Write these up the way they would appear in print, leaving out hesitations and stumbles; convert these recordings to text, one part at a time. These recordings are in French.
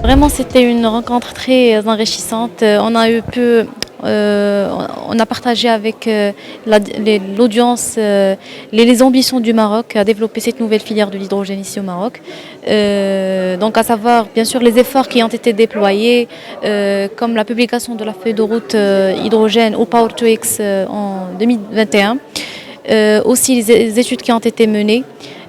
Vraiment, c'était une rencontre très enrichissante. On a partagé avec l'audience les ambitions du Maroc à développer cette nouvelle filière de l'hydrogène ici au Maroc. Donc à savoir bien sûr les efforts qui ont été déployés, comme la publication de la feuille de route hydrogène au Power2X en 2021. Aussi les études qui ont été menées.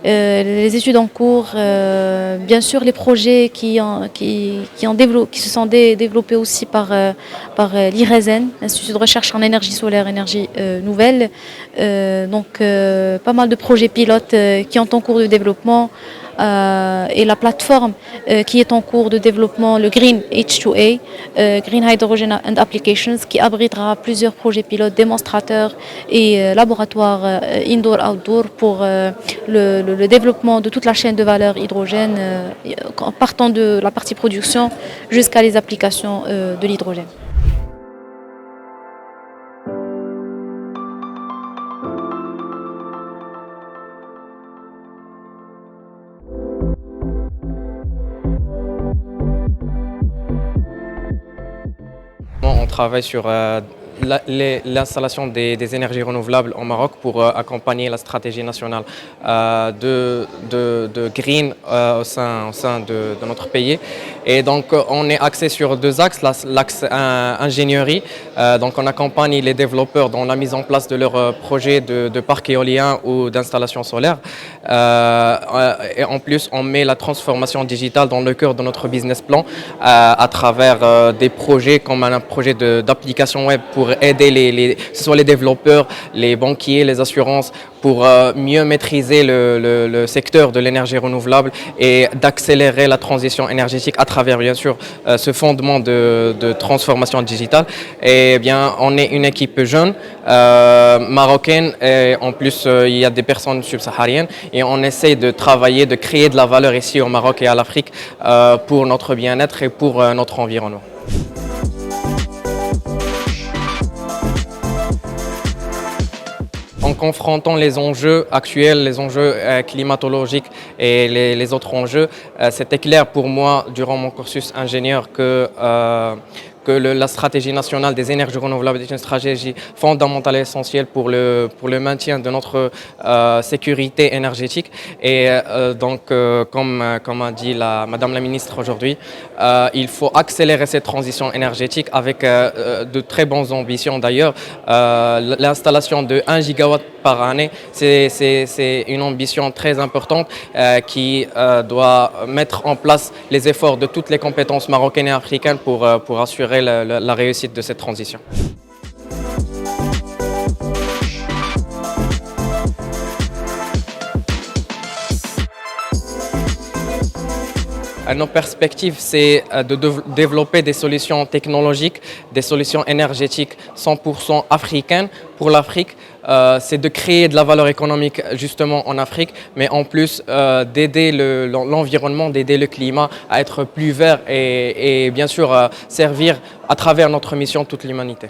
Les études en cours, bien sûr les projets qui se sont développés aussi par l'IRESEN, l'Institut de recherche en énergie solaire, énergie nouvelle. Pas mal de projets pilotes qui sont en cours de développement. Et la plateforme qui est en cours de développement, le Green H2A, Green Hydrogen and Applications, qui abritera plusieurs projets pilotes, démonstrateurs et laboratoires indoor-outdoor pour le développement de toute la chaîne de valeur hydrogène, en partant de la partie production jusqu'à les applications de l'hydrogène. On travaille sur l'installation des énergies renouvelables au Maroc pour accompagner la stratégie nationale de green au sein de notre pays. Et donc on est axé sur deux axes, l'axe ingénierie. Donc on accompagne les développeurs dans la mise en place de leurs projets de parcs éoliens ou d'installations solaires. Et en plus on met la transformation digitale dans le cœur de notre business plan à travers des projets comme un projet d'application web pour aider que ce soit les développeurs, les banquiers, les assurances, pour mieux maîtriser le secteur de l'énergie renouvelable et d'accélérer la transition énergétique à travers bien sûr ce fondement de transformation digitale. Et bien on est une équipe jeune, marocaine, et en plus il y a des personnes subsahariennes et on essaie de travailler, de créer de la valeur ici au Maroc et à l'Afrique pour notre bien-être et pour notre environnement. En confrontant les enjeux actuels, les enjeux climatologiques et les autres enjeux, c'était clair pour moi durant mon cursus ingénieur que la stratégie nationale des énergies renouvelables est une stratégie fondamentale et essentielle pour le maintien de notre sécurité énergétique. Et comme a dit Madame la ministre aujourd'hui, il faut accélérer cette transition énergétique avec de très bonnes ambitions d'ailleurs. L'installation de 1 gigawatt par année, c'est une ambition très importante qui doit mettre en place les efforts de toutes les compétences marocaines et africaines pour assurer la réussite de cette transition. Nos perspectives, c'est de développer des solutions technologiques, des solutions énergétiques 100% africaines pour l'Afrique. C'est de créer de la valeur économique justement en Afrique, mais en plus d'aider l'environnement, d'aider le climat à être plus vert et bien sûr servir à travers notre mission toute l'humanité.